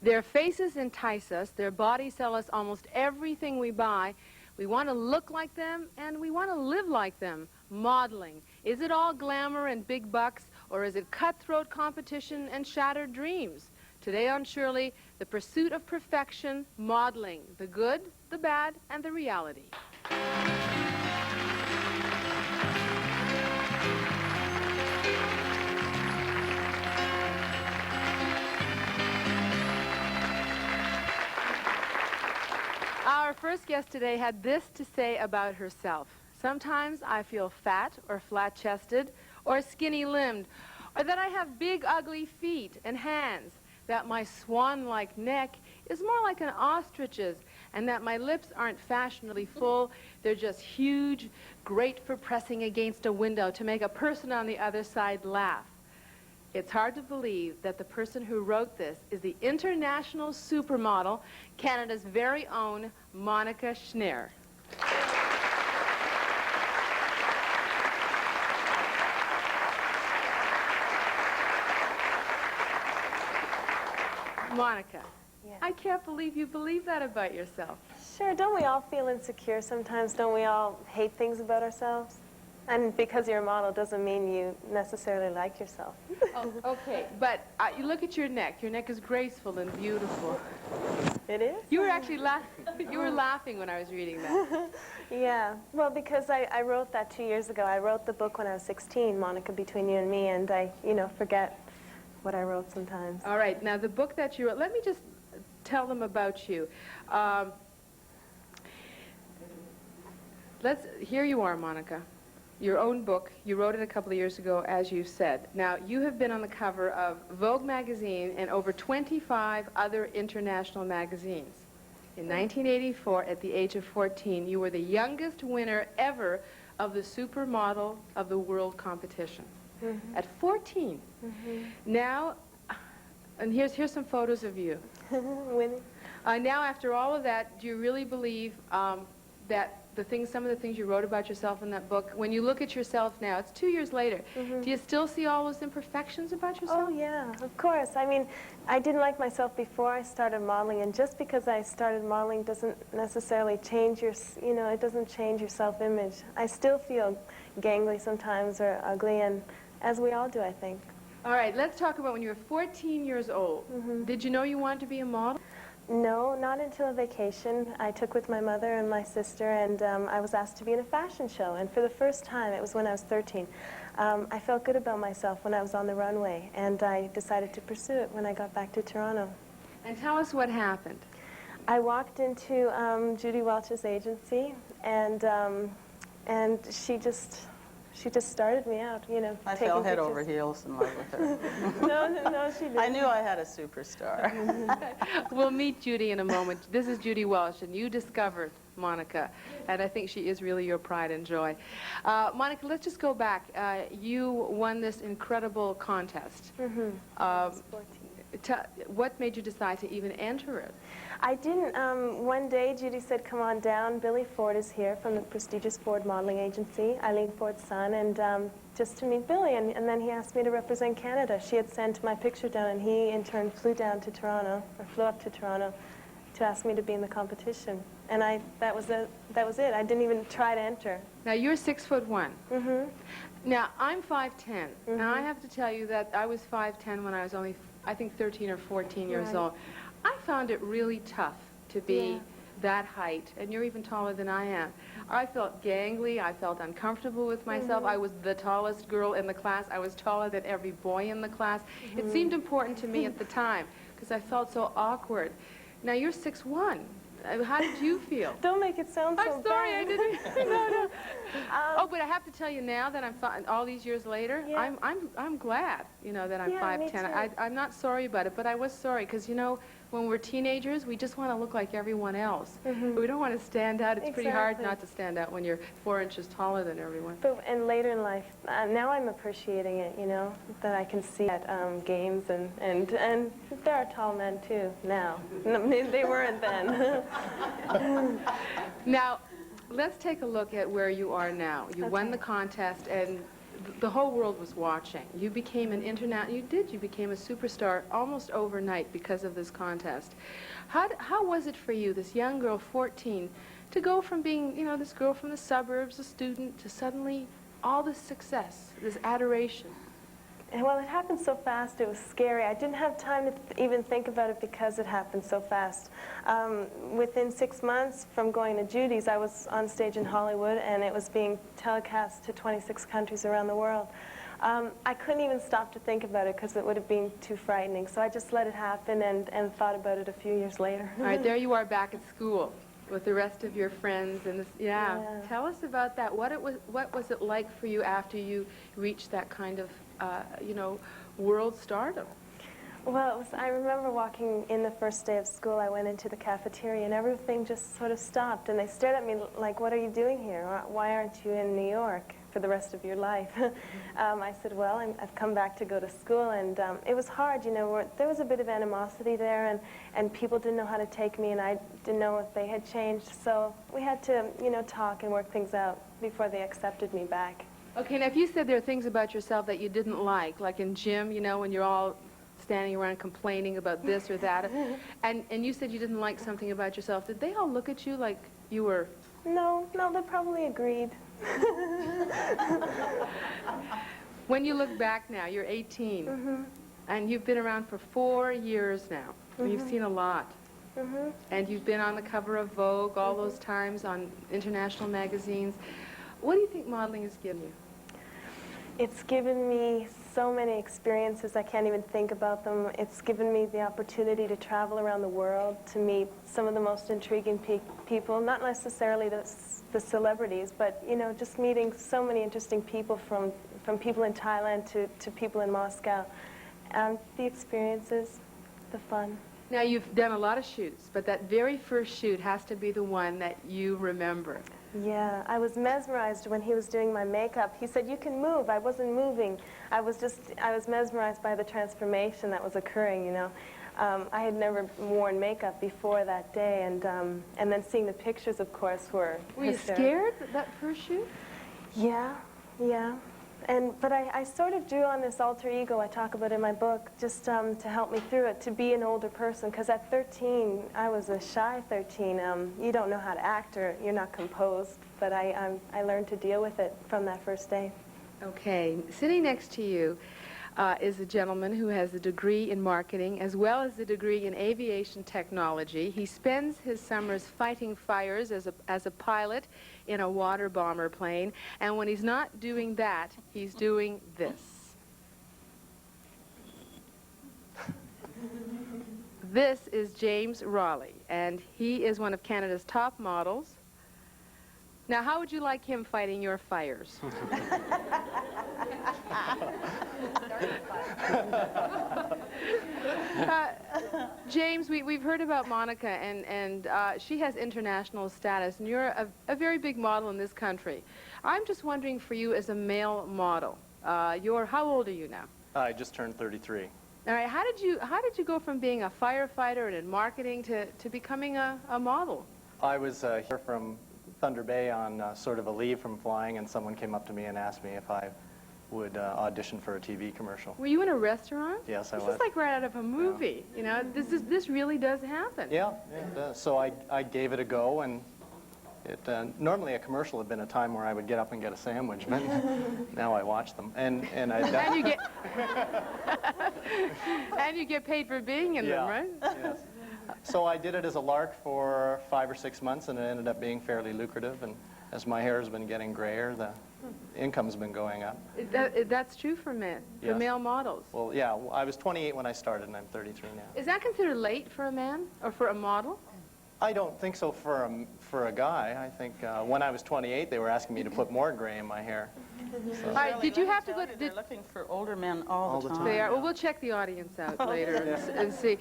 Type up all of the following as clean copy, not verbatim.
Their faces entice us, their bodies sell us almost everything we buy. We want to look like them, and we want to live like them. Modeling. Is it all glamour and big bucks, or is it cutthroat competition and shattered dreams? Today on Shirley, the pursuit of perfection, modeling, the good, the bad, and the reality. Our first guest today had this to say about herself. Sometimes I feel fat or flat-chested or skinny-limbed, or that I have big, ugly feet and hands, that my swan-like neck is more like an ostrich's, and that my lips aren't fashionably full, they're just huge, great for pressing against a window to make a person on the other side laugh. It's hard to believe that the person who wrote this is the international supermodel, Canada's very own Monica Schnarre. Monica, Yeah. I can't believe you believe that about yourself. Sure, don't we all feel insecure sometimes? Don't we all hate things about ourselves? And because you're a model doesn't mean you necessarily like yourself. Oh, okay, but you look at your neck. Your neck is graceful and beautiful. It is? You were actually laughing. You were laughing when I was reading that. Yeah, well, because I wrote that 2 years ago. I wrote the book when I was 16, Monica, Between You and Me, and I, forget what I wrote sometimes. All right, now the book that you wrote, let me just tell them about you. Here you are, Monica. Your own book. You wrote it a couple of years ago, as you said. Now, you have been on the cover of Vogue magazine and over 25 other international magazines. In 1984, at the age of 14, you were the youngest winner ever of the Supermodel of the World competition. Mm-hmm. At 14. Mm-hmm. Now, and here's some photos of you. Winning. Now, after all of that, do you really believe that some of the things you wrote about yourself in that book, when you look at yourself now, it's 2 years later, do you still see all those imperfections about yourself? Oh, yeah, of course. I mean, I didn't like myself before I started modeling, and just because I started modeling doesn't necessarily change your, it doesn't change your self-image. I still feel gangly sometimes or ugly, and as we all do, I think. All right, let's talk about when you were 14 years old. Did you know you wanted to be a model? No, not until a vacation I took with my mother and my sister, and I was asked to be in a fashion show. And for the first time, it was when I was 13, I felt good about myself when I was on the runway, and I decided to pursue it when I got back to Toronto. And tell us what happened. I walked into Judy Welsh's agency, and she just started me out, I fell head over heels in love with her. No, she didn't. I knew I had a superstar. We'll meet Judy in a moment. This is Judy Welsh, and you discovered Monica, and I think she is really your pride and joy. Monica, let's just go back. You won this incredible contest. What made you decide to even enter it? I didn't. One day, Judy said, "Come on down. Billy Ford is here from the prestigious Ford modeling agency, Eileen Ford's son, and just to meet Billy." And then he asked me to represent Canada. She had sent my picture down, and he, in turn, flew up to Toronto, to ask me to be in the competition. And that was it. I didn't even try to enter. Now, you're 6'1". Now, I'm 5'10", and I have to tell you that I was 5'10" when I was only, I think, 13 or 14 years old. I found it really tough to be that height, and you're even taller than I am. I felt gangly. I felt uncomfortable with myself. I was the tallest girl in the class. I was taller than every boy in the class. It seemed important to me at the time because I felt so awkward. Now, you're 6'1". How did you feel? Don't make it sound so bad. I'm sorry, I didn't. No. Oh, but I have to tell you now that all these years later, I'm glad, that I'm 5'10". I'm not sorry about it, but I was sorry because, when we're teenagers, we just want to look like everyone else. We don't want to stand out. It's pretty hard not to stand out when you're 4 inches taller than everyone. And later in life, now I'm appreciating it, that I can see at games, and there are tall men too now. They weren't then. Now, let's take a look at where you are now. You won the contest, and the whole world was watching. You became an you became a superstar almost overnight because of this contest. How was it for you, this young girl, 14, to go from being, you know, this girl from the suburbs, a student, to suddenly all this success, this adoration? Well, it happened so fast, it was scary. I didn't have time to even think about it because it happened so fast. Within 6 months from going to Judy's, I was on stage in Hollywood, and it was being telecast to 26 countries around the world. I couldn't even stop to think about it because it would have been too frightening. So I just let it happen and thought about it a few years later. All right, there you are back at school with the rest of your friends, and this, yeah. Tell us about that. What was it like for you after you reached that kind of you know, world stardom? Well, I remember walking in the first day of school. I went into the cafeteria, and everything just sort of stopped. And they stared at me like, "What are you doing here? Why aren't you in New York for the rest of your life?" I said, "Well, I've come back to go to school." And it was hard, you know. There was a bit of animosity there, and people didn't know how to take me, and I didn't know if they had changed. So we had to, you know, talk and work things out before they accepted me back. Okay, now if you said there are things about yourself that you didn't like in gym, you know, when you're all standing around complaining about this or that, and you said you didn't like something about yourself, did they all look at you like you were... No, they probably agreed. When you look back now, you're 18, and you've been around for 4 years now. You've seen a lot. And you've been on the cover of Vogue all those times, on international magazines. What do you think modeling has given you? It's given me so many experiences, I can't even think about them. It's given me the opportunity to travel around the world, to meet some of the most intriguing people, not necessarily the celebrities, but, you know, just meeting so many interesting people, from people in Thailand to people in Moscow. And the experiences, the fun. Now, you've done a lot of shoots, but that very first shoot has to be the one that you remember. Yeah, I was mesmerized when he was doing my makeup. He said, "You can move." I wasn't moving. I was mesmerized by the transformation that was occurring, you know. I had never worn makeup before that day, and then seeing the pictures, of course, were you scared that first shoot? Yeah. But I sort of drew on this alter ego I talk about in my book, just to help me through it, to be an older person, because at 13, I was a shy 13. You don't know how to act, or you're not composed, but I learned to deal with it from that first day. Okay, sitting next to you is a gentleman who has a degree in marketing as well as a degree in aviation technology. He spends his summers fighting fires as a pilot in a water bomber plane, and when he's not doing that, he's doing this. This is James Raley, and he is one of Canada's top models. Now, how would you like him fighting your fires? James, we've heard about Monica, and she has international status, and you're a very big model in this country. I'm just wondering, for you as a male model, how old are you now? I just turned 33. All right, how did you go from being a firefighter and in marketing to becoming a model? I was here from Thunder Bay on sort of a leave from flying, and someone came up to me and asked me if I would audition for a TV commercial. Were you in a restaurant? Yes, I was. This is like right out of a movie. Yeah. You know, this really does happen. Yeah, it does. So I gave it a go, and normally a commercial had been a time where I would get up and get a sandwich, but now I watch them, and you get and you get paid for being in them, right? Yes. So I did it as a lark for 5 or 6 months, and it ended up being fairly lucrative. And as my hair has been getting grayer, the income's been going up. That's true for men, for male models. Well, yeah, I was 28 when I started, and I'm 33 now. Is that considered late for a man or for a model? I don't think so for a guy. I think when I was 28, they were asking me to put more gray in my hair. So. All right, did you have to go? They're looking for older men all the time. They are. Well, we'll check the audience out later and see.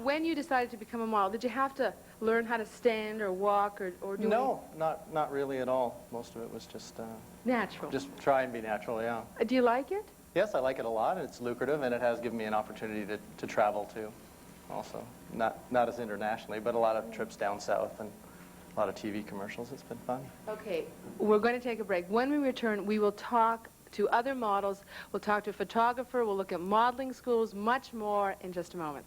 When you decided to become a model, did you have to learn how to stand or walk or do? No, not really at all. Most of it was just natural. Just try and be natural. Yeah. Do you like it? Yes, I like it a lot. It's lucrative, and it has given me an opportunity to travel too. Also, not as internationally, but a lot of trips down south and a lot of TV commercials. It's been fun. Okay, we're going to take a break. When we return, we will talk to other models. We'll talk to a photographer. We'll look at modeling schools, much more in just a moment.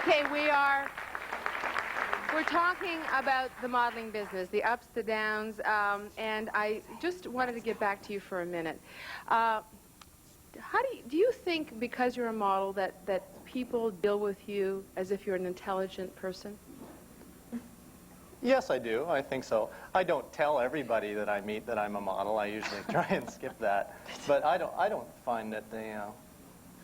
Okay, we're talking about the modeling business, the ups, the downs, and I just wanted to get back to you for a minute. How do you think, because you're a model, that people deal with you as if you're an intelligent person? Yes, I do. I think so. I don't tell everybody that I meet that I'm a model. I usually try and skip that. But I don't find that they...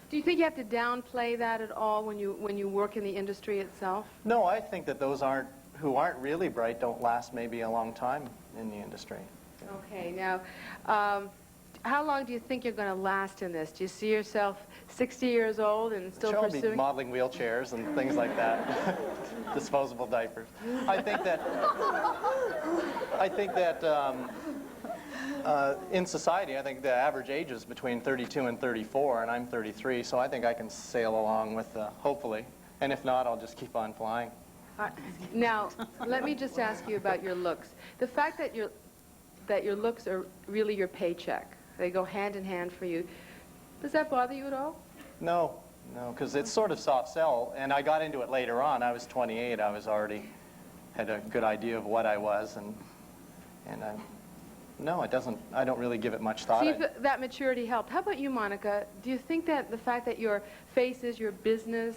Do you think you have to downplay that at all when you work in the industry itself? No, I think that those who aren't really bright don't last maybe a long time in the industry. Okay, now, how long do you think you're going to last in this? Do you see yourself 60 years old and still I'll pursuing? be modeling wheelchairs and things like that, disposable diapers. I think that in society, I think the average age is between 32 and 34, and I'm 33, so I think I can sail along with, hopefully. And if not, I'll just keep on flying. Now, let me just ask you about your looks. The fact that your looks are really your paycheck, they go hand in hand for you, does that bother you at all? No, because it's sort of soft sell, and I got into it later on. I was 28. I was already had a good idea of what I was, and no, it doesn't. I don't really give it much thought. See, that maturity helped. How about you, Monica? Do you think that the fact that your face is your business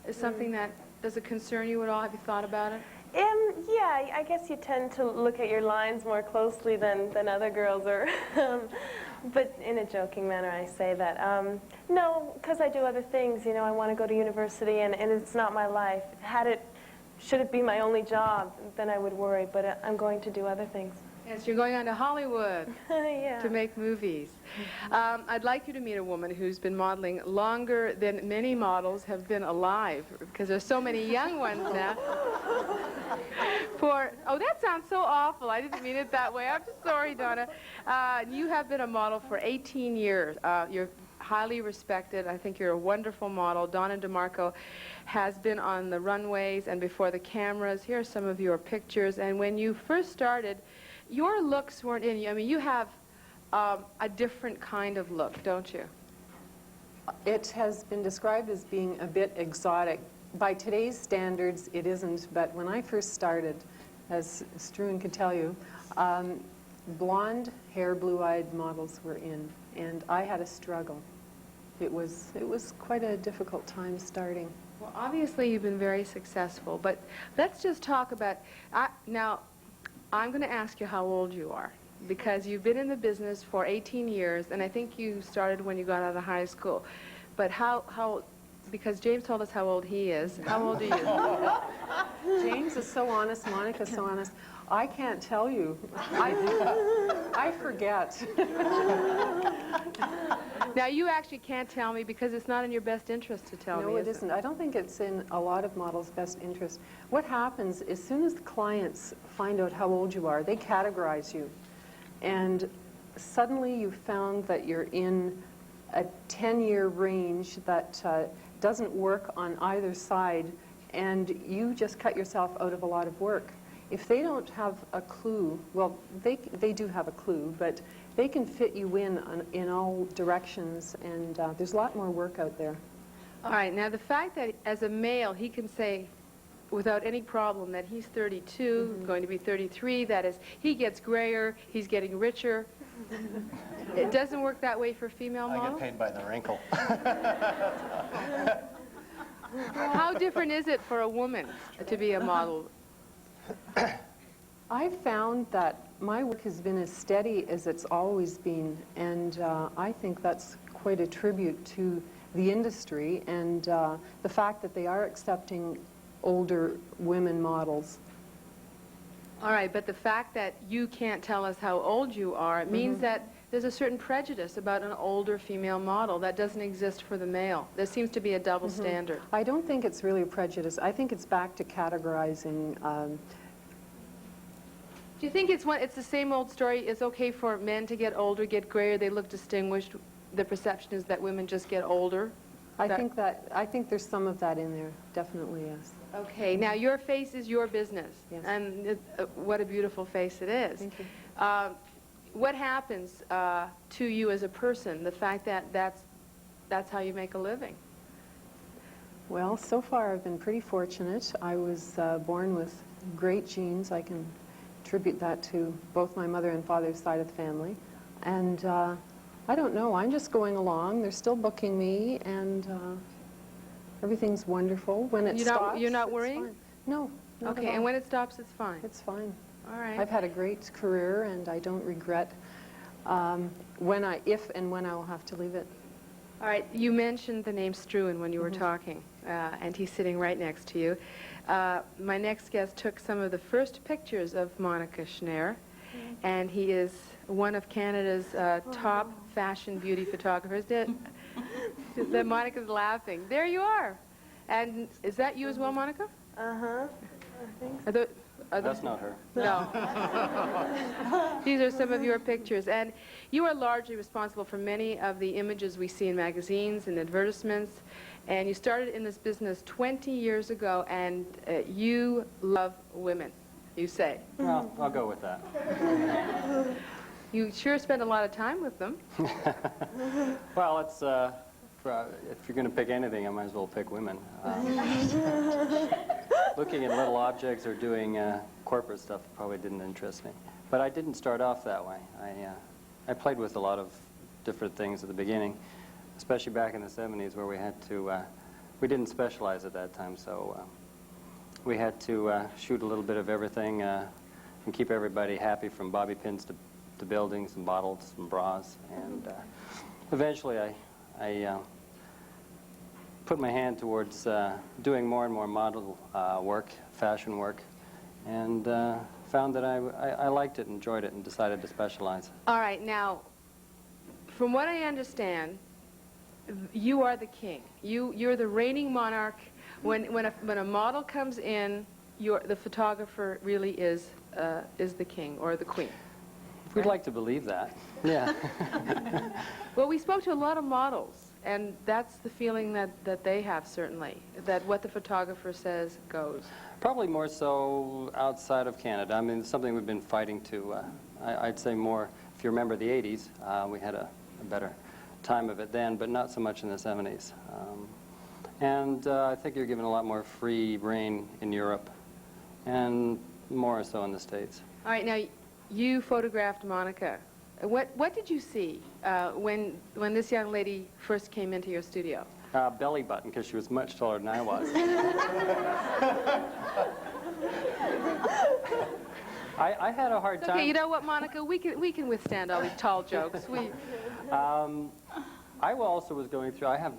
is something that does it concern you at all? Have you thought about it? Yeah, I guess you tend to look at your lines more closely than other girls are. But in a joking manner, I say that. No, because I do other things. You know, I want to go to university, and it's not my life. Should it be my only job, then I would worry. But I'm going to do other things. Yes, you're going on to Hollywood Yeah. to make movies. I'd like you to meet a woman who's been modeling longer than many models have been alive, because there's so many young ones now. Oh, that sounds so awful. I didn't mean it that way. I'm just sorry, Donna. You have been a model for 18 years. You're highly respected. I think you're a wonderful model. Donna DeMarco has been on the runways and before the cameras. Here are some of your pictures. And when you first started, your looks weren't in you. I mean, you have a different kind of look, don't you? It has been described as being a bit exotic. By today's standards, it isn't, but when I first started, as Struin could tell you, blonde hair, blue-eyed models were in, and I had a struggle. it was quite a difficult time starting. Well, obviously you've been very successful, but let's just talk about, now, I'm going to ask you how old you are, because you've been in the business for 18 years, and I think you started when you got out of high school. But because James told us how old he is, how old are you? James is so honest, Monica's so honest. I can't tell you. I forget. Now, you actually can't tell me because it's not in your best interest to tell me. No, it isn't. I don't think it's in a lot of models' best interest. What happens, as soon as the clients find out how old you are, they categorize you. And suddenly you found that you're in a 10-year range that doesn't work on either side, and you just cut yourself out of a lot of work. If they don't have a clue, well, they do have a clue, but they can fit you in all directions, and there's a lot more work out there. All right, now the fact that as a male he can say without any problem that he's 32, going to be 33, that is, he gets grayer, he's getting richer. It doesn't work that way for female models? I get paid by the wrinkle. How different is it for a woman to be a model? I found that my work has been as steady as it's always been, and I think that's quite a tribute to the industry and the fact that they are accepting older women models. All right, but the fact that you can't tell us how old you are means that there's a certain prejudice about an older female model that doesn't exist for the male. There seems to be a double standard. I don't think it's really a prejudice. I think it's back to categorizing. Do you think it's the same old story? It's okay for men to get older, get grayer, they look distinguished. The perception is that women just get older. I think there's some of that in there. Definitely, yes. Okay, now your face is your business, Yes. and what a beautiful face it is. Thank you. What happens to you as a person, the fact that that's how you make a living? Well, so far I've been pretty fortunate. I was born with great genes. I can attribute that to both my mother and father's side of the family. And I don't know, I'm just going along. They're still booking me, and everything's wonderful. When it stops, you're not it's worrying? fine. No, not Okay, at all. and when it stops, it's fine. It's fine. All right. I've had a great career, and I don't regret if and when I will have to leave it. All right, you mentioned the name Struin when you were talking, and he's sitting right next to you. My next guest took some of the first pictures of Monica Schnarre, and he is one of Canada's top fashion beauty photographers. Monica's laughing. There you are. And is that you as well, Monica? Uh-huh. I think so. That's not her. No. These are some of your pictures. And you are largely responsible for many of the images we see in magazines and advertisements. And you started in this business 20 years ago, and you love women, you say. Well, I'll go with that. You sure spend a lot of time with them. Well, it's, if you're going to pick anything, I might as well pick women. Looking at little objects or doing corporate stuff probably didn't interest me. But I didn't start off that way. I played with a lot of different things at the beginning, especially back in the 70s where we had to, we didn't specialize at that time, so we had to shoot a little bit of everything and keep everybody happy, from bobby pins to buildings and bottles and bras. And eventually I put my hand towards doing more and more model work, fashion work, and found that I liked it, enjoyed it, and decided to specialize. All right, now, from what I understand, you are the king. You're the reigning monarch. When a model comes in, the photographer really is the king or the queen. We'd like to believe that. Yeah. Well, we spoke to a lot of models, and that's the feeling that they have, certainly, that what the photographer says goes. Probably more so outside of Canada. I mean, it's something we've been fighting to, I'd say more, if you remember the 80s, we had a better time of it then, but not so much in the 70s. And I think you're given a lot more free rein in Europe, and more so in the States. All right, now, you photographed Monica What did you see when this young lady first came into your studio? Belly button, because she was much taller than I was. I had a hard time. Okay, you know what, Monica? We can withstand all these tall jokes. I also was going through. I have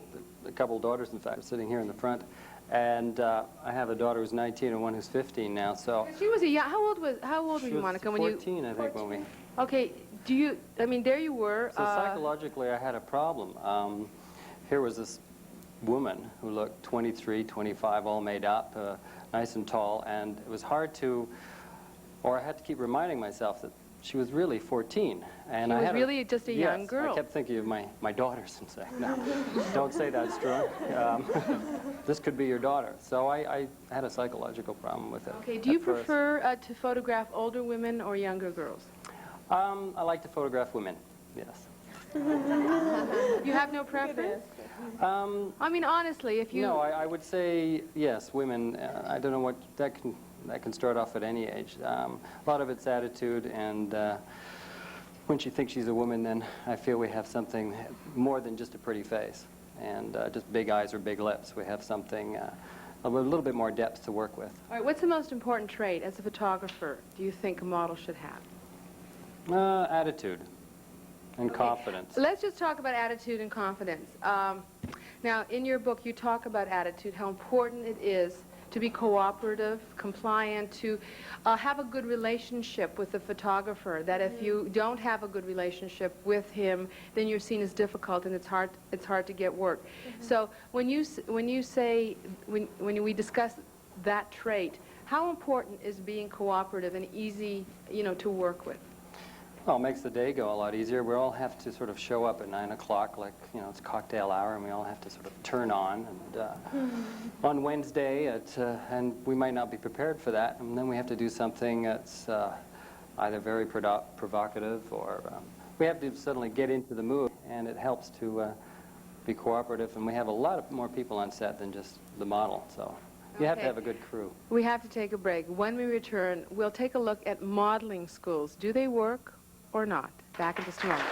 a couple daughters, in fact, sitting here in the front, and I have a daughter who's 19 and one who's 15 now. So she was a young. How old were you, Monica? When 14, I think, when we. Okay. Do you? I mean, there you were. So psychologically, I had a problem. Here was this woman who looked 23, 25, all made up, nice and tall, and it was hard to, or I had to keep reminding myself that she was really 14. And she I was had really just a young girl. I kept thinking of my daughters and saying, no, don't say that, Struin. This could be your daughter. So I had a psychological problem with it. Okay, do you prefer to photograph older women or younger girls? I like to photograph women, yes. You have no preference? I mean, honestly, if you... No, I would say, yes, women. I don't know what, that can start off at any age. A lot of it's attitude, and when she thinks she's a woman, then I feel we have something more than just a pretty face, and just big eyes or big lips. We have something, a little bit more depth to work with. All right, what's the most important trait as a photographer do you think a model should have? Attitude and confidence. Let's just talk about attitude and confidence. Now, in your book, you talk about attitude, how important it is to be cooperative, compliant, to have a good relationship with the photographer, that if you don't have a good relationship with him, then you're seen as difficult and it's hard to get work. So when we discuss that trait, how important is being cooperative and easy, to work with? Well, it makes the day go a lot easier. We all have to sort of show up at 9 o'clock, like, it's cocktail hour, and we all have to sort of turn on. And on Wednesday, and we might not be prepared for that, and then we have to do something that's either very provocative, or we have to suddenly get into the mood, and it helps to be cooperative. And we have a lot more people on set than just the model, so you have to have a good crew. We have to take a break. When we return, we'll take a look at modeling schools. Do they work or not? Back in just a moment.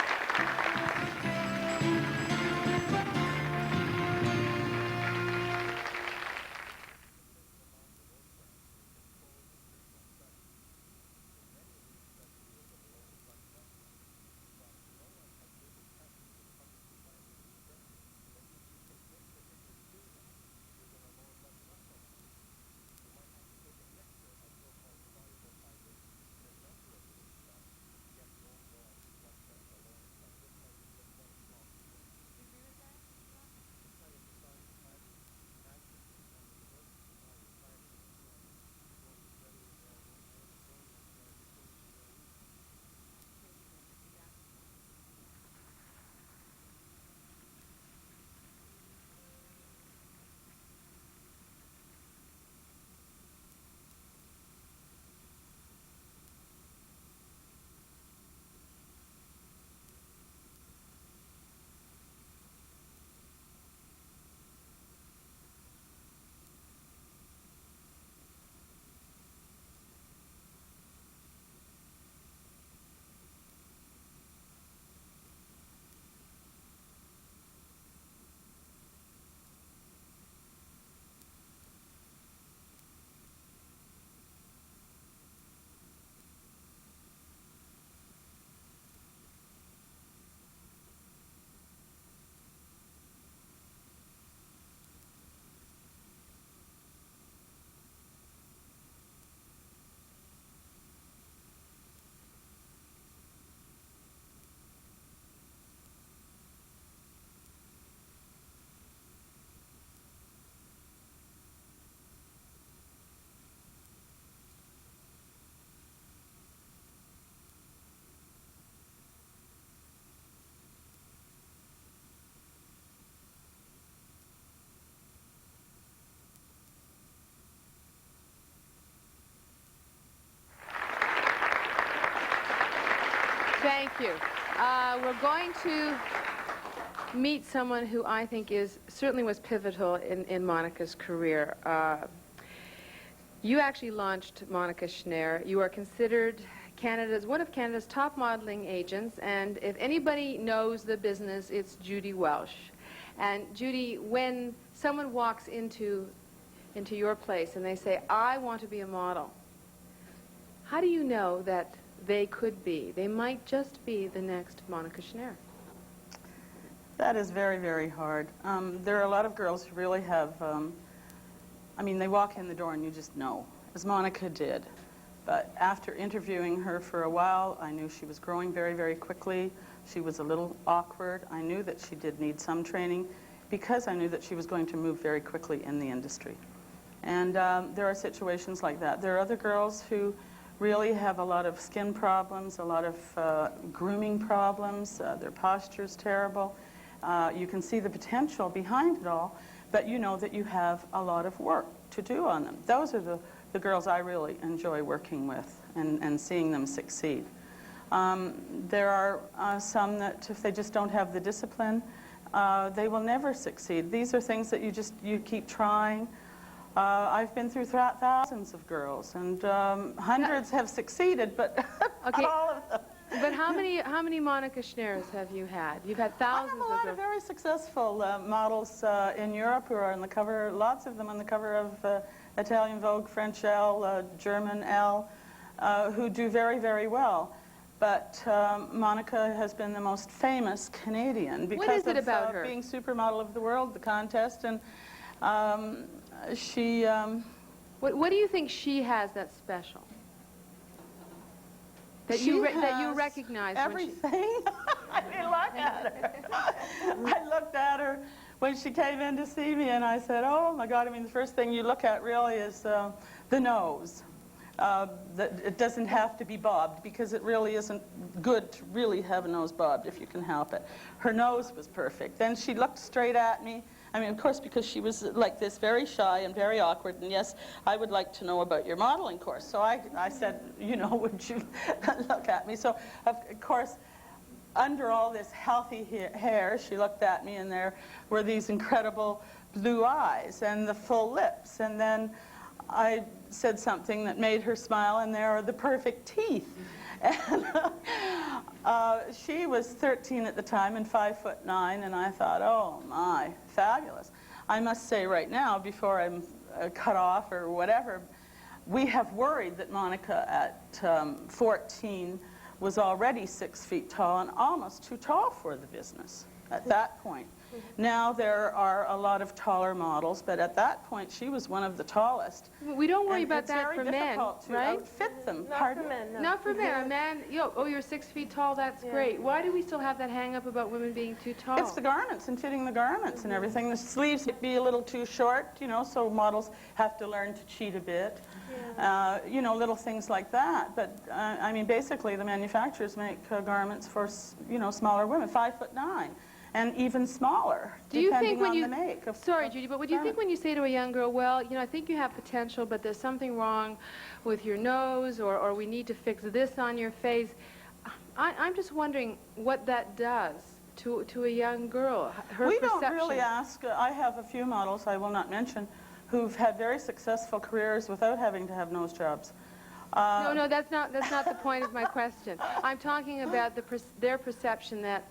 Thank you. We're going to meet someone who I think certainly was pivotal in Monica's career. You actually launched Monica Schnarre. You are considered Canada's, one of Canada's top modeling agents, and if anybody knows the business, it's Judy Welsh. And Judy, when someone walks into your place and they say, I want to be a model, how do you know that they could be? They might just be the next Monica Schnarre. That is very, very hard. There are a lot of girls who really have, I mean, they walk in the door and you just know, as Monica did. But after interviewing her for a while, I knew she was growing very, very quickly. She was a little awkward. I knew that she did need some training because I knew that she was going to move very quickly in the industry. And there are situations like that. There are other girls who really have a lot of skin problems, a lot of grooming problems. Their posture's terrible. You can see the potential behind it all, but you know that you have a lot of work to do on them. Those are the girls I really enjoy working with and seeing them succeed. There are some that if they just don't have the discipline, they will never succeed. These are things that you keep trying. I've been through thousands of girls, and hundreds have succeeded, but not all of them. But how many Monica Schnarres have you had? You've had thousands I have a lot of very successful models in Europe who are on the cover, lots of them on the cover of Italian Vogue, French Elle, German Elle, who do very, very well. But Monica has been the most famous Canadian because of her? Being Supermodel of the World, the contest, and she... What do you think she has that's special? That you recognize everything. I mean, look at her. I looked at her when she came in to see me, and I said, "Oh my God!" I mean, the first thing you look at really is the nose. It doesn't have to be bobbed because it really isn't good to really have a nose bobbed if you can help it. Her nose was perfect. Then she looked straight at me. I mean, of course, because she was like this, very shy and very awkward, and yes, I would like to know about your modeling course. So I said, you know, would you look at me? So, of course, under all this healthy hair, she looked at me, and there were these incredible blue eyes and the full lips. And then I said something that made her smile, and there are the perfect teeth. And she was 13 at the time and 5'9", and I thought, oh my, fabulous. I must say right now, before I'm cut off or whatever, we have worried that Monica at 14 was already 6 feet tall and almost too tall for the business at that point. Now there are a lot of taller models, but at that point she was one of the tallest. We don't worry about that for men, right? It's very difficult to outfit them. Not for men, no. Not for men. A man, oh, you're 6 feet tall, that's great. Why do we still have that hang-up about women being too tall? It's the garments and fitting the garments and everything. The sleeves might be a little too short, you know, so models have to learn to cheat a bit. Yeah. You know, little things like that. But, I mean, basically the manufacturers make garments for, you know, smaller women, 5'9". And even smaller, depending on the make. Sorry, Judy, but what do you think when you say to a young girl, well, you know, I think you have potential, but there's something wrong with your nose, or we need to fix this on your face? I'm just wondering what that does to a young girl, her We perception. don't really ask. I have a few models, I will not mention, who've had very successful careers without having to have nose jobs. No, that's not the point of my question. I'm talking about their perception that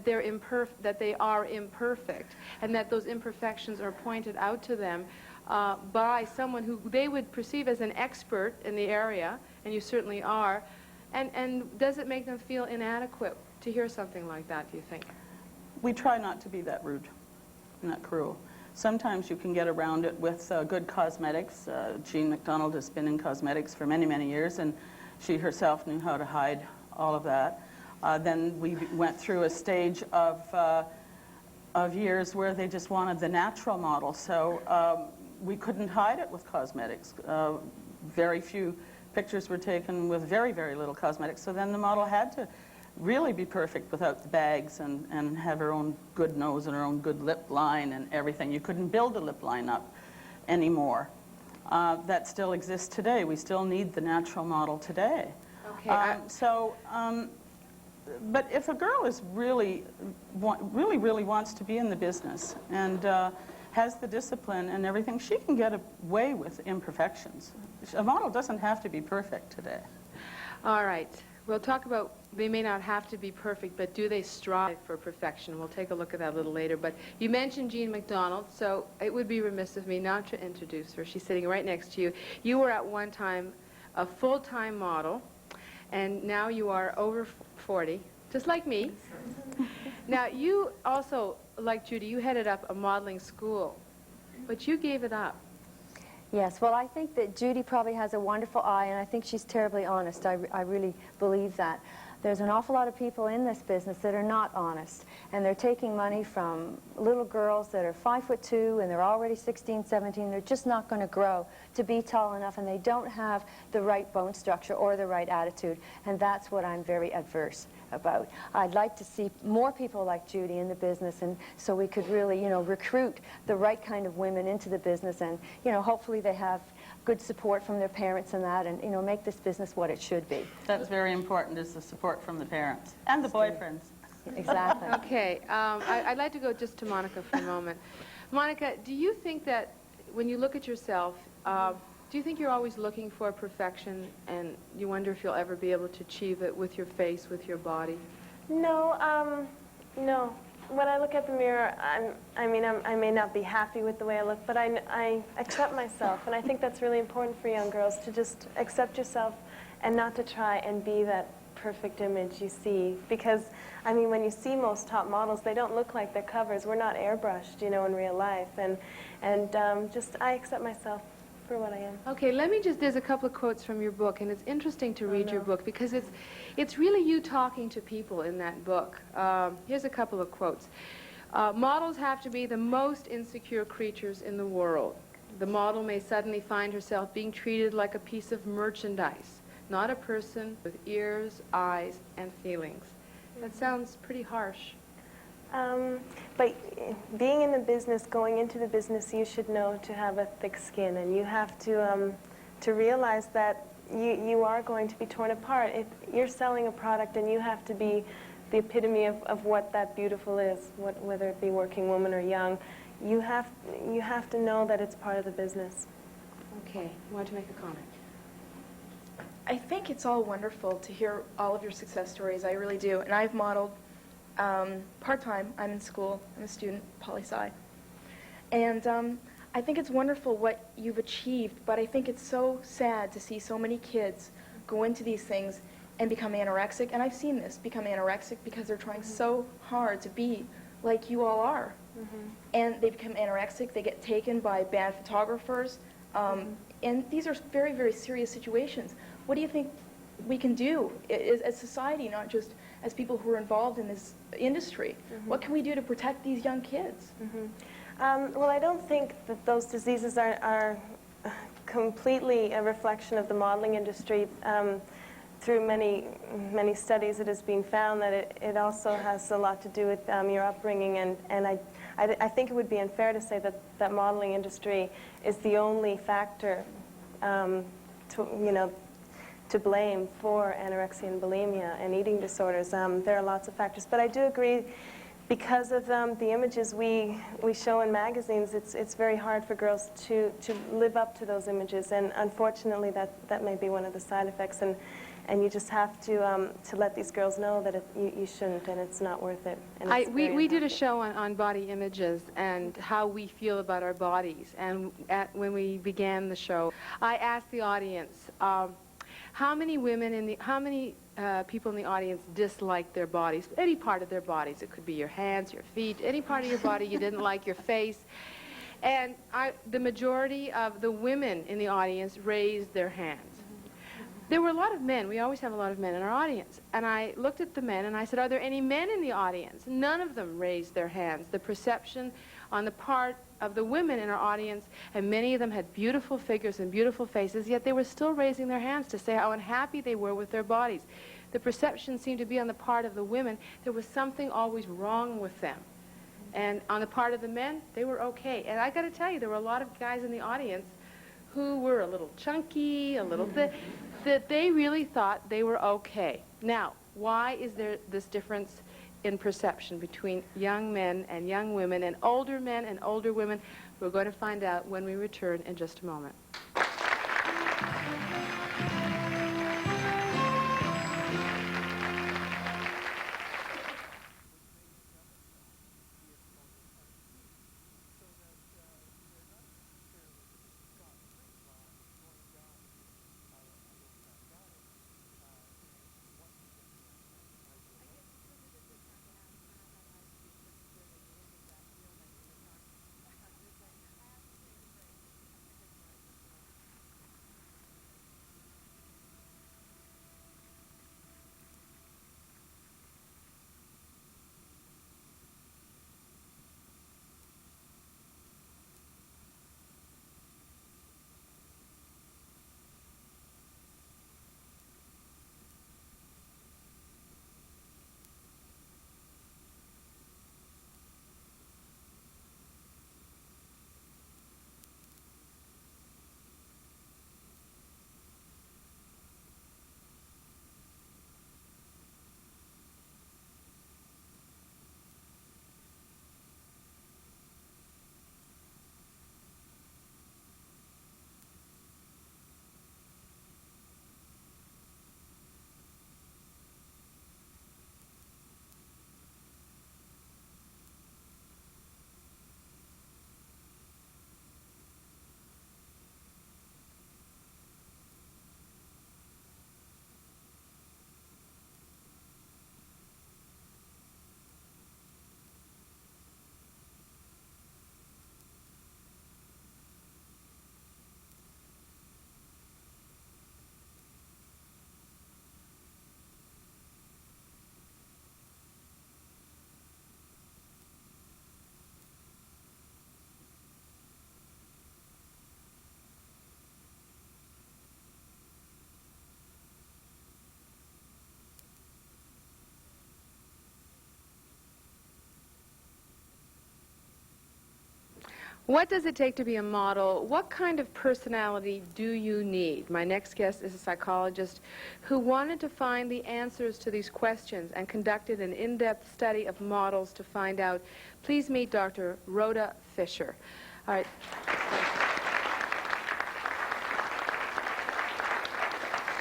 they are imperfect, and that those imperfections are pointed out to them by someone who they would perceive as an expert in the area, and you certainly are. And does it make them feel inadequate to hear something like that, do you think? We try not to be that rude, not cruel. Sometimes you can get around it with good cosmetics. Jean McDonald has been in cosmetics for many, many years, and she herself knew how to hide all of that. Then we went through a stage of years where they just wanted the natural model, so we couldn't hide it with cosmetics. Very few pictures were taken with very, very little cosmetics, so then the model had to really be perfect without the bags and have her own good nose and her own good lip line and everything. You couldn't build a lip line up anymore. That still exists today. We still need the natural model today. Okay. But if a girl is really wants to be in the business and has the discipline and everything, she can get away with imperfections. A model doesn't have to be perfect today. All right. We'll talk about they may not have to be perfect, but do they strive for perfection? We'll take a look at that a little later. But you mentioned Jean McDonald, so it would be remiss of me not to introduce her. She's sitting right next to you. You were at one time a full-time model, and now you are over 40, just like me. Now, you also, like Judy, you headed up a modeling school, but you gave it up. Yes, well, I think that Judy probably has a wonderful eye, and I think she's terribly honest. I really believe that. There's an awful lot of people in this business that are not honest, and they're taking money from little girls that are 5'2", and they're already 16, 17. They're just not going to grow to be tall enough, and they don't have the right bone structure or the right attitude, and that's what I'm very adverse about. I'd like to see more people like Judy in the business, and so we could really, you know, recruit the right kind of women into the business, and, you know, hopefully they have good support from their parents and that, and, you know, make this business what it should be. That's very important, is the support from the parents and the boyfriends. Exactly. Okay, I'd like to go just to Monica for a moment. Monica, do you think that when you look at yourself, do you think you're always looking for perfection, and you wonder if you'll ever be able to achieve it with your face, with your body? No, no. When I look at the mirror, I may not be happy with the way I look, but I accept myself, and I think that's really important for young girls, to just accept yourself and not to try and be that perfect image you see. Because, I mean, when you see most top models, they don't look like their covers. We're not airbrushed, you know, in real life, and just I accept myself for what I am. Okay, let me just, there's a couple of quotes from your book, and it's interesting to read your book because it's really you talking to people in that book. Here's a couple of quotes. Models have to be the most insecure creatures in the world. The model may suddenly find herself being treated like a piece of merchandise, not a person with ears, eyes, and feelings. That sounds pretty harsh. But being in the business, going into the business, you should know to have a thick skin, and you have to realize that you are going to be torn apart. If you're selling a product, and you have to be the epitome of what that beautiful is, whether it be working woman or young, you have to know that it's part of the business. Okay, you want to make a comment? I think it's all wonderful to hear all of your success stories. I really do. And I've modeled part-time. I'm in school. I'm a student, poli-sci. And I think it's wonderful what you've achieved, but I think it's so sad to see so many kids go into these things and become anorexic. And I've seen this, become anorexic because they're trying so hard to be like you all are. And they become anorexic. They get taken by bad photographers. And these are very, very serious situations. What do you think we can do as society, not just as people who are involved in this industry? What can we do to protect these young kids? Well, I don't think that those diseases are completely a reflection of the modeling industry. Through many studies, it has been found that it also has a lot to do with your upbringing, and I think it would be unfair to say that that modeling industry is the only factor to blame for anorexia and bulimia and eating disorders. There are lots of factors, but I do agree, because of the images we show in magazines, it's very hard for girls to live up to those images, and unfortunately that may be one of the side effects, and you just have to let these girls know that you shouldn't, and it's not worth it. And We did a show on body images and how we feel about our bodies, and when we began the show, I asked the audience, how many people in the audience dislike their bodies, any part of their bodies? It could be your hands, your feet, any part of your body you didn't like, your face. And the majority of the women in the audience raised their hands. There were a lot of men. We always have a lot of men in our audience. And I looked at the men and I said, are there any men in the audience? None of them raised their hands. The perception on the part of the women in our audience, and many of them had beautiful figures and beautiful faces, yet they were still raising their hands to say how unhappy they were with their bodies. The perception seemed to be on the part of the women, there was something always wrong with them. And on the part of the men, they were okay. And I got to tell you, there were a lot of guys in the audience who were a little chunky, a little bit, that they really thought they were okay. Now, why is there this difference in perception between young men and young women and older men and older women? We're going to find out when we return in just a moment. What does it take to be a model? What kind of personality do you need? My next guest is a psychologist who wanted to find the answers to these questions and conducted an in-depth study of models to find out. Please meet Dr. Rona Fischer. All right.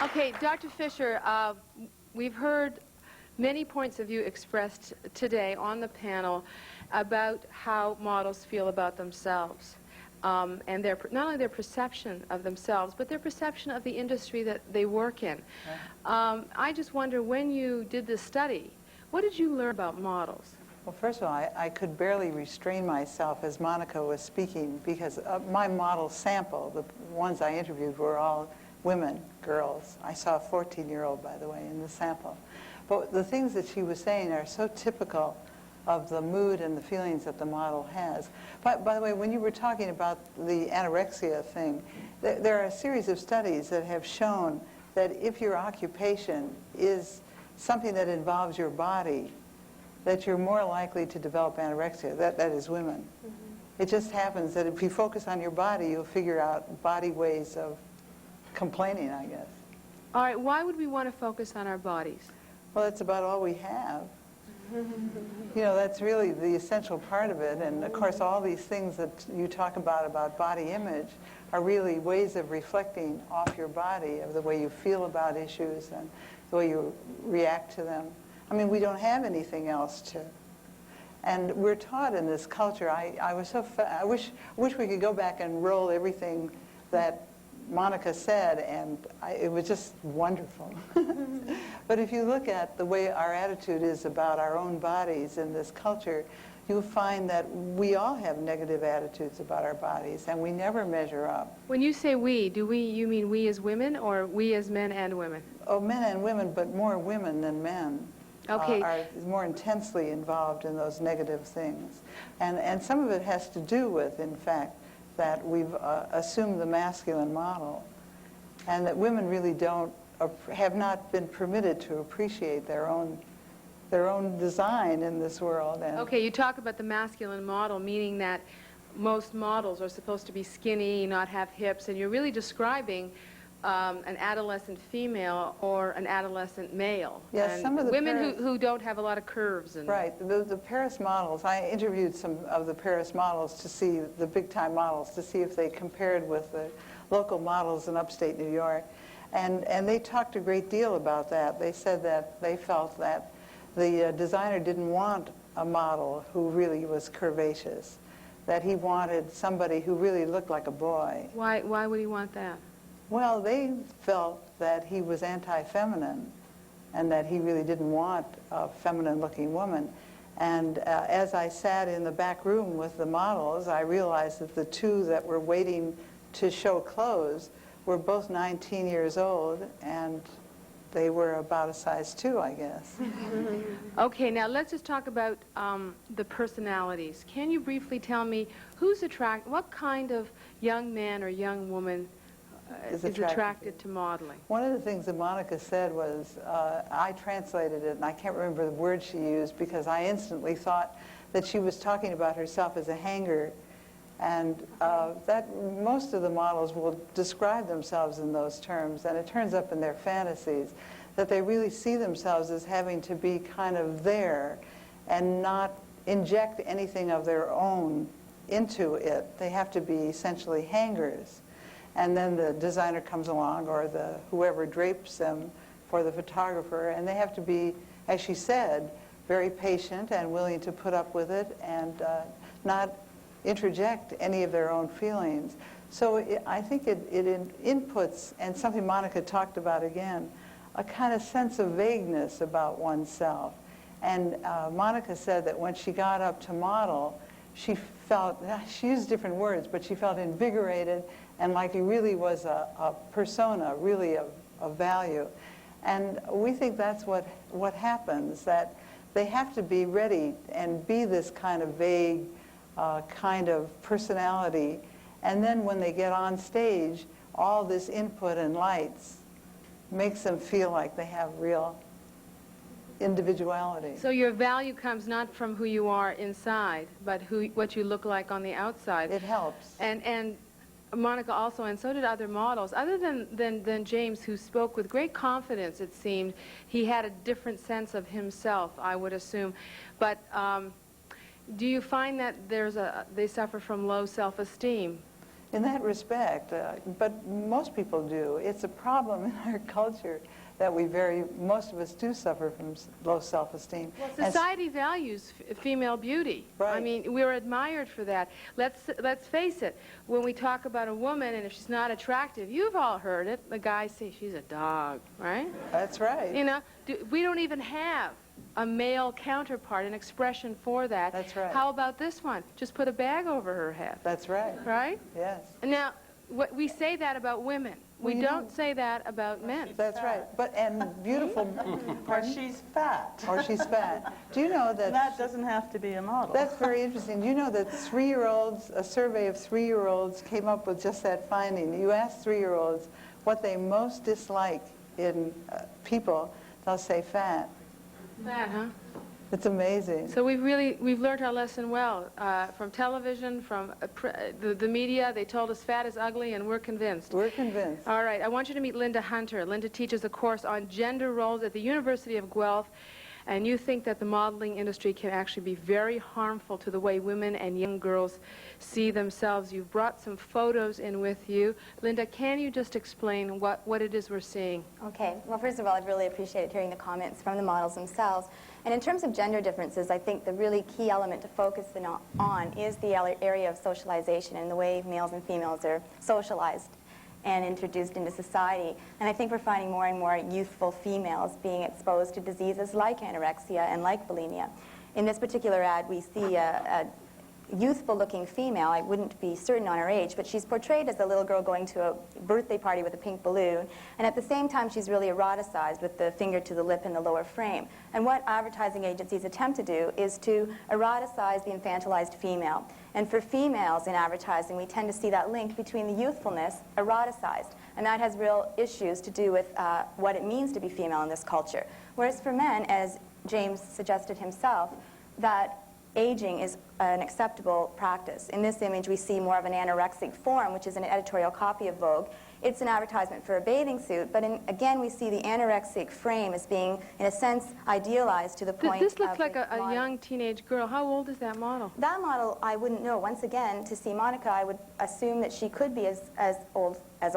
Okay, Dr. Fischer, we've heard many points of view expressed today on the panel about how models feel about themselves and not only their perception of themselves, but their perception of the industry that they work in. I just wonder, when you did this study, what did you learn about models? Well, first of all, I could barely restrain myself as Monica was speaking because my model sample, the ones I interviewed, were all women, girls. I saw a 14-year-old, by the way, in the sample. But the things that she was saying are so typical of the mood and the feelings that the model has. But by the way, when you were talking about the anorexia thing, there are a series of studies that have shown that if your occupation is something that involves your body, that you're more likely to develop anorexia. That is women. It just happens that if you focus on your body, you'll figure out body ways of complaining, I guess. All right, why would we want to focus on our bodies? Well, that's about all we have. You know, that's really the essential part of it. And of course, all these things that you talk about body image, are really ways of reflecting off your body, of the way you feel about issues and the way you react to them. I mean, we don't have anything else to. And we're taught in this culture, I wish we could go back and roll everything that Monica said, and it was just wonderful. But if you look at the way our attitude is about our own bodies in this culture, you'll find that we all have negative attitudes about our bodies, and we never measure up. When you say we, you mean we as women, or we as men and women? Oh, men and women, but more women than men. Okay. Are more intensely involved in those negative things. And some of it has to do with, in fact, that we've assumed the masculine model, and that women really have not been permitted to appreciate their own design in this world. And okay, you talk about the masculine model, meaning that most models are supposed to be skinny, not have hips, and you're really describing an adolescent female or an adolescent male. Yes, and some of the women who don't have a lot of curves. And right. The Paris models, I interviewed some of the Paris models to see, the big-time models, to see if they compared with the local models in upstate New York. And they talked a great deal about that. They said that they felt that the designer didn't want a model who really was curvaceous, that he wanted somebody who really looked like a boy. Why would he want that? Well, they felt that he was anti-feminine and that he really didn't want a feminine-looking woman. And as I sat in the back room with the models, I realized that the two that were waiting to show clothes were both 19 years old, and they were about a size 2, I guess. Okay, now let's just talk about the personalities. Can you briefly tell me what kind of young man or young woman is attracted to modeling? One of the things that Monica said was, I translated it, and I can't remember the word she used because I instantly thought that she was talking about herself as a hanger, and that most of the models will describe themselves in those terms, and it turns up in their fantasies that they really see themselves as having to be kind of there and not inject anything of their own into it. They have to be essentially hangers. And then the designer comes along, or whoever drapes them for the photographer, and they have to be, as she said, very patient and willing to put up with it and not interject any of their own feelings. So I think it inputs, and something Monica talked about again, a kind of sense of vagueness about oneself. And Monica said that when she got up to model, she used different words, but she felt invigorated and like it really was a persona, really of value. And we think that's what happens, that they have to be ready and be this kind of vague kind of personality. And then when they get on stage, all this input and lights makes them feel like they have real individuality. So your value comes not from who you are inside, but what you look like on the outside. It helps. And Monica also, and so did other models, other than James, who spoke with great confidence, it seemed. He had a different sense of himself, I would assume. But do you find that they suffer from low self-esteem? In that respect, but most people do. It's a problem in our culture that most of us do suffer from low self-esteem. Well, society values female beauty. Right. I mean, we're admired for that. Let's face it, when we talk about a woman and if she's not attractive, you've all heard it, the guys say she's a dog, right? That's right. You know, we don't even have a male counterpart, an expression for that. That's right. How about this one? Just put a bag over her head. That's right. Right? Yes. Now, we say that about women. We don't say that about men. That's right. And beautiful. Or she's fat. Or she's fat. Do you know that? That doesn't have to be a model. That's very interesting. Do you know that 3-year-olds, a survey of 3-year-olds came up with just that finding? You ask 3-year-olds what they most dislike in people, they'll say fat. Fat, huh? It's amazing. So we've learned our lesson well. From television, from the media, they told us fat is ugly, and we're convinced. We're convinced. All right, I want you to meet Linda Hunter. Linda teaches a course on gender roles at the University of Guelph, and you think that the modeling industry can actually be very harmful to the way women and young girls see themselves. You've brought some photos in with you. Linda, can you just explain what it is we're seeing? Okay. Well, first of all, I've really appreciated hearing the comments from the models themselves. And in terms of gender differences, I think the really key element to focus on is the area of socialization and the way males and females are socialized and introduced into society. And I think we're finding more and more youthful females being exposed to diseases like anorexia and like bulimia. In this particular ad, we see a youthful-looking female. I wouldn't be certain on her age, but she's portrayed as a little girl going to a birthday party with a pink balloon, and at the same time she's really eroticized with the finger to the lip in the lower frame. And what advertising agencies attempt to do is to eroticize the infantilized female. And for females in advertising, we tend to see that link between the youthfulness, eroticized, and that has real issues to do with what it means to be female in this culture. Whereas for men, as James suggested himself, that aging is an acceptable practice. In this image, we see more of an anorexic form, which is an editorial copy of Vogue. It's an advertisement for a bathing suit, but again, we see the anorexic frame as being, in a sense, idealized to the point This looks of like a young teenage girl. How old is that model? That model, I wouldn't know. Once again, to see Monica, I would assume that she could be as old as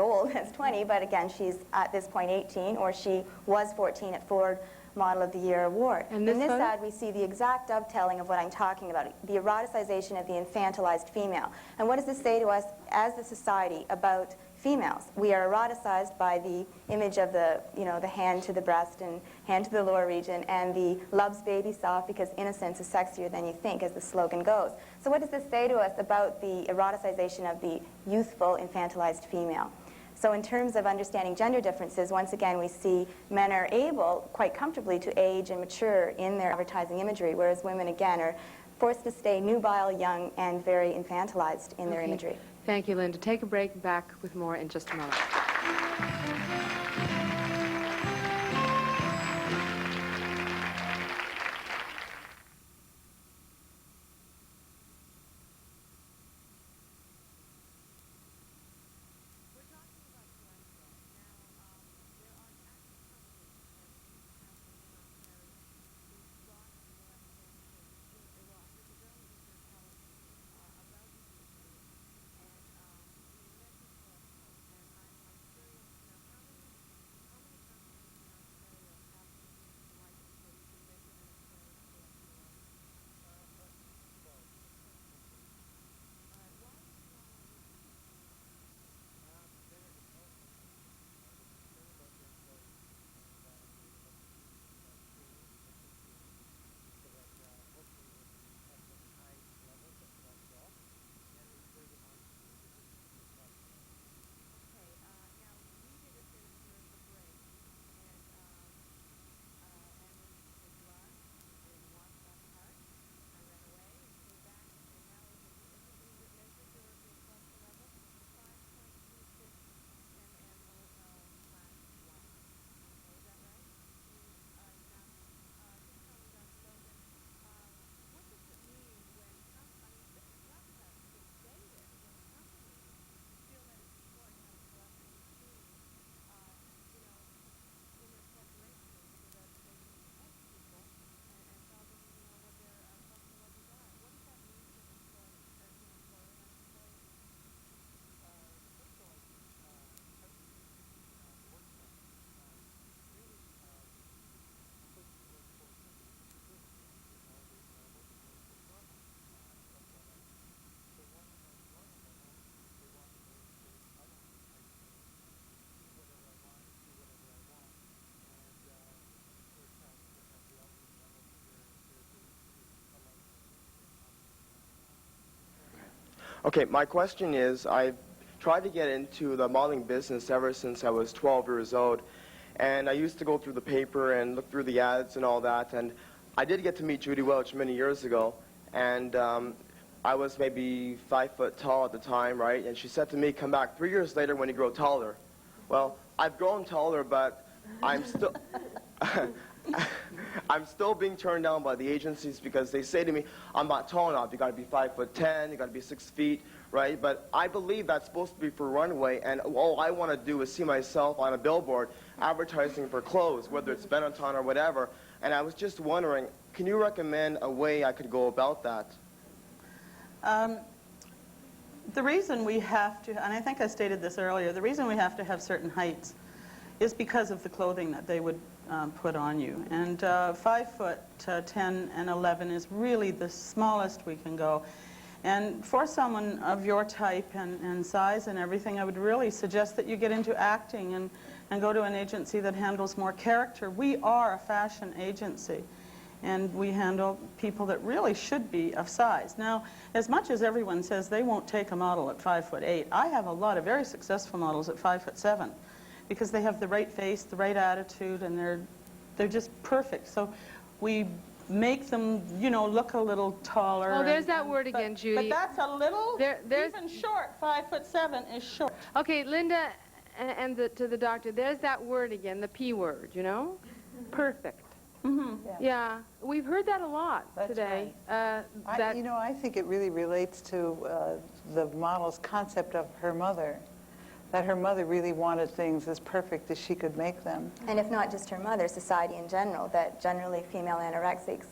20, but again, she's at this point 18, or she was 14 at Ford Model of the Year award. And in this ad, we see the exact dovetailing of what I'm talking about, the eroticization of the infantilized female. And what does this say to us as a society about females? We are eroticized by the image of the hand to the breast and hand to the lower region, and the loves baby soft because innocence is sexier than you think, as the slogan goes. So what does this say to us about the eroticization of the youthful, infantilized female? So in terms of understanding gender differences, once again, we see men are able quite comfortably to age and mature in their advertising imagery, whereas women, again, are forced to stay nubile, young, and very infantilized in their imagery. Thank you, Linda. Take a break. Back with more in just a moment. Okay, my question is, I've tried to get into the modeling business ever since I was 12 years old. And I used to go through the paper and look through the ads and all that. And I did get to meet Judy Welsh many years ago. And I was maybe 5 foot tall at the time, right? And she said to me, come back 3 years later when you grow taller. Well, I've grown taller, but I'm still... I'm still being turned down by the agencies because they say to me, I'm not tall enough. You got to be 5'10", you got to be 6 feet, right? But I believe that's supposed to be for runway, and all I want to do is see myself on a billboard advertising for clothes, whether it's Benetton or whatever. And I was just wondering, can you recommend a way I could go about that? The reason we have to, and I think I stated this earlier, the reason we have to have certain heights is because of the clothing that they would put on you. And 5'10" and 11 is really the smallest we can go. And for someone of your type and size and everything, I would really suggest that you get into acting and go to an agency that handles more character. We are a fashion agency, and we handle people that really should be of size. Now, as much as everyone says they won't take a model at 5'8", I have a lot of very successful models at 5'7", because they have the right face, the right attitude, and they're just perfect. So we make them, you know, look a little taller. Oh, there's that word again, Judy. But that's a little, there's even short. 5'7" is short. Okay, Linda, and to the doctor, there's that word again, the P word, you know? Perfect. Mm-hmm. Yeah, we've heard that a lot today. Right. You know, I think it really relates to the model's concept of her mother. That her mother really wanted things as perfect as she could make them. And if not just her mother, society in general, that generally female anorexics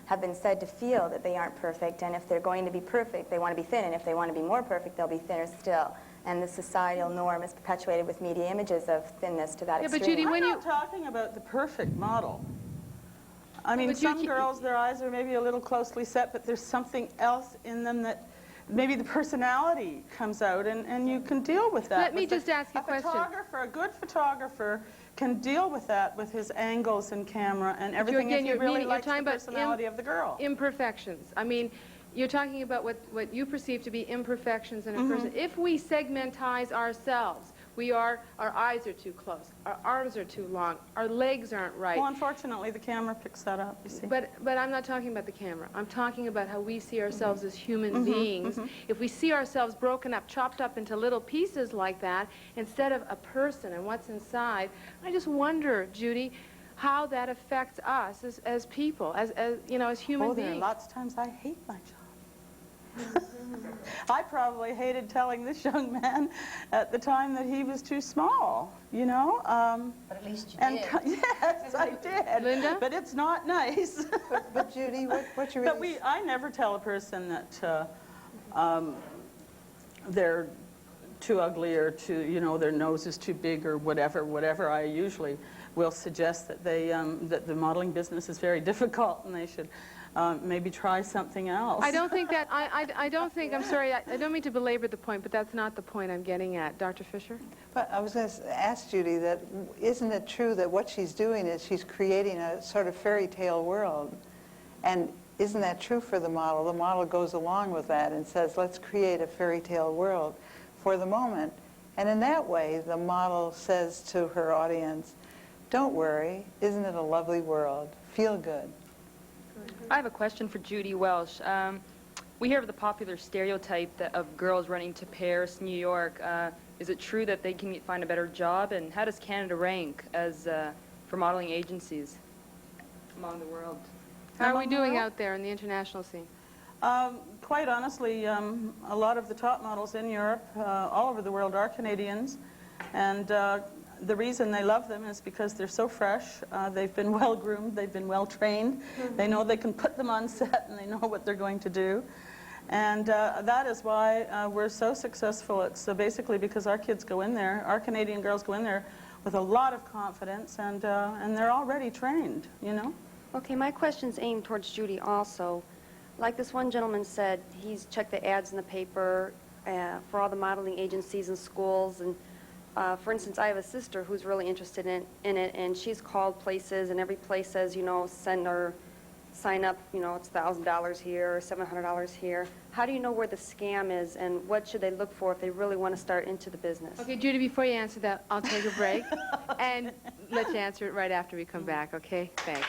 have been said to feel that they aren't perfect, and if they're going to be perfect, they want to be thin, and if they want to be more perfect, they'll be thinner still. And the societal norm is perpetuated with media images of thinness to that extreme. But Judy, I'm not talking about the perfect model. I mean, some girls, their eyes are maybe a little closely set, but there's something else in them that maybe the personality comes out, and you can deal with that. Let me just ask you a question. A good photographer can deal with that with his angles and camera and everything if he really likes the personality of the girl. Imperfections. I mean, you're talking about what you perceive to be imperfections in a person. If we segmentize ourselves, our eyes are too close, our arms are too long, our legs aren't right. Well, unfortunately, the camera picks that up, you see. But I'm not talking about the camera. I'm talking about how we see ourselves as human beings. If we see ourselves broken up, chopped up into little pieces like that, instead of a person and what's inside, I just wonder, Judy, how that affects us as people, as you know, as human beings. There are lots of times I hate my job. I probably hated telling this young man at the time that he was too small, you know. But at least you did. Yes, I did. Linda? But it's not nice. But Judy, what you really... But I never tell a person that they're too ugly or their nose is too big or whatever. I usually will suggest that that the modeling business is very difficult and they should maybe try something else. I don't think that, I don't think, I'm sorry, I don't mean to belabor the point, but that's not the point I'm getting at. Dr. Fischer? But I was going to ask Judy that, isn't it true that what she's doing is she's creating a sort of fairy tale world? And isn't that true for the model? The model goes along with that and says, let's create a fairy tale world for the moment. And in that way, the model says to her audience, don't worry, isn't it a lovely world? Feel good. I have a question for Judy Welsh. We hear of the popular stereotype of girls running to Paris, New York. Is it true that they can find a better job? And how does Canada rank as for modeling agencies among the world? How are we doing out there in the international scene? Quite honestly, a lot of the top models in Europe, all over the world, are Canadians. And the reason they love them is because they're so fresh. They've been well groomed, they've been well trained. They know they can put them on set and they know what they're going to do. And that is why we're so successful. It's basically because our kids go in there, our Canadian girls go in there with a lot of confidence and they're already trained, you know. Okay, my question's aimed towards Judy also. Like this one gentleman said, he's checked the ads in the paper for all the modeling agencies and schools. And for instance, I have a sister who's really interested in it, and she's called places, and every place says, you know, send her sign up, you know, it's $1,000 here or $700 here. How do you know where the scam is, and what should they look for if they really want to start into the business? Okay, Judy, before you answer that, I'll take a break and let you answer it right after we come back, okay? Thanks.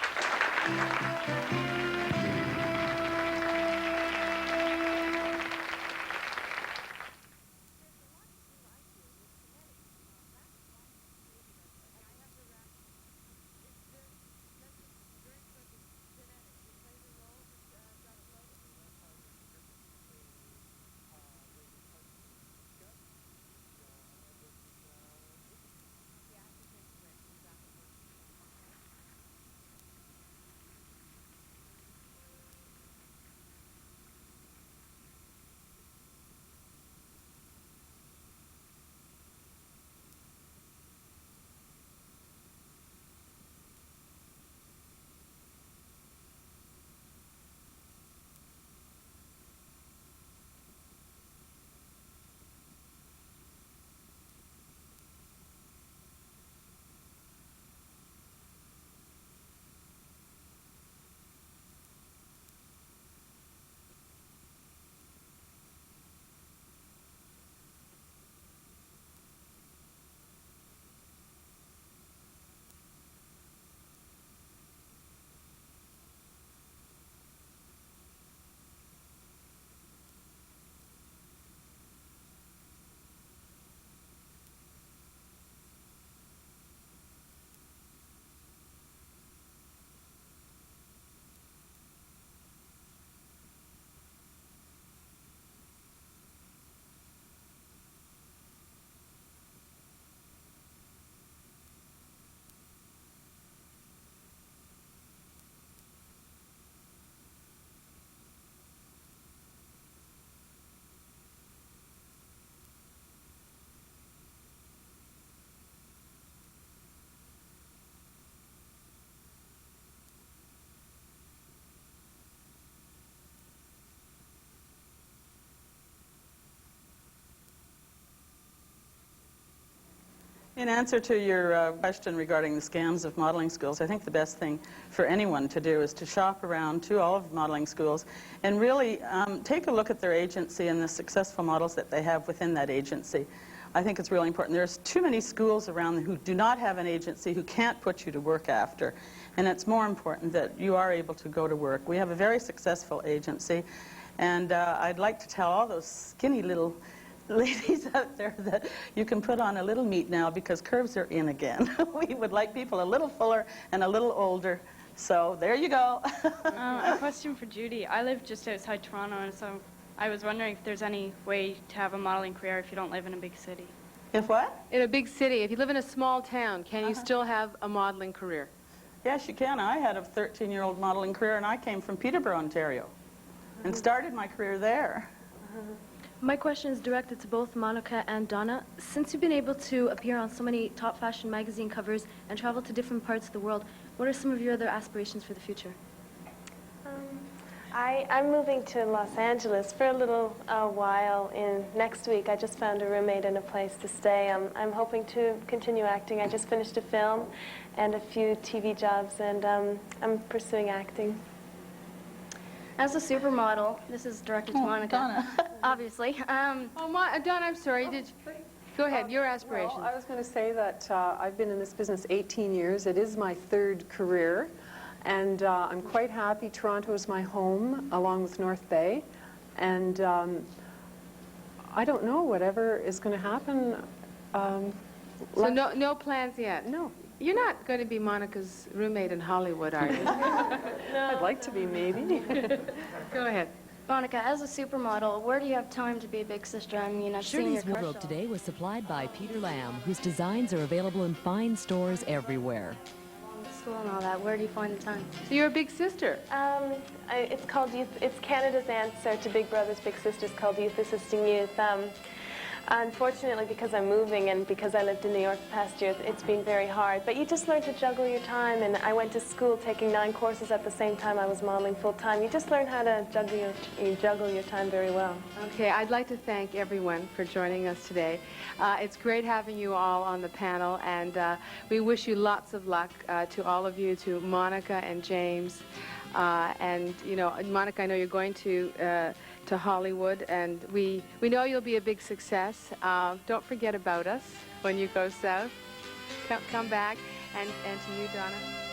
In answer to your question regarding the scams of modeling schools, I think the best thing for anyone to do is to shop around to all of the modeling schools and really take a look at their agency and the successful models that they have within that agency. I think it's really important. There's too many schools around who do not have an agency, who can't put you to work after. And it's more important that you are able to go to work. We have a very successful agency, and I'd like to tell all those skinny little ladies out there that you can put on a little meat now because curves are in again. We would like people a little fuller and a little older. So there you go. A question for Judy. I live just outside Toronto, and so I was wondering if there's any way to have a modeling career if you don't live in a big city. If what? In a big city. If you live in a small town, can you still have a modeling career? Yes, you can. I had a 13-year-old modeling career, and I came from Peterborough, Ontario, and started my career there. My question is directed to both Monica and Donna. Since you've been able to appear on so many top fashion magazine covers and travel to different parts of the world, what are some of your other aspirations for the future? I'm moving to Los Angeles for a little while next week. I just found a roommate and a place to stay. I'm hoping to continue acting. I just finished a film and a few TV jobs, and I'm pursuing acting. As a supermodel, this is directed to Monica, Donna. obviously. Donna, I'm sorry. Go ahead, your aspiration. Well, I was going to say that I've been in this business 18 years. It is my third career, and I'm quite happy. Toronto is my home, along with North Bay, and I don't know, whatever is going to happen. So no plans yet? No. You're not going to be Monica's roommate in Hollywood, are you? No. I'd like to be, maybe. Go ahead. Monica, as a supermodel, where do you have time to be a big sister? I mean, I've seen your Shirley's wardrobe today was supplied by Peter Lamb, whose designs are available in fine stores everywhere. School and all that. Where do you find the time? So you're a big sister. It's called Youth. It's Canada's answer to Big Brothers Big Sisters, called Youth Assisting Youth. Unfortunately, because I'm moving and because I lived in New York the past year, it's been very hard. But you just learn to juggle your time, and I went to school taking 9 courses at the same time I was modeling full-time. You just learn how to juggle your time very well. Okay, I'd like to thank everyone for joining us today. It's great having you all on the panel, and we wish you lots of luck to all of you, to Monica and James. And, you know, Monica, I know you're going to Hollywood, and we know you'll be a big success. Don't forget about us when you go south. Come back. And to you, Donna.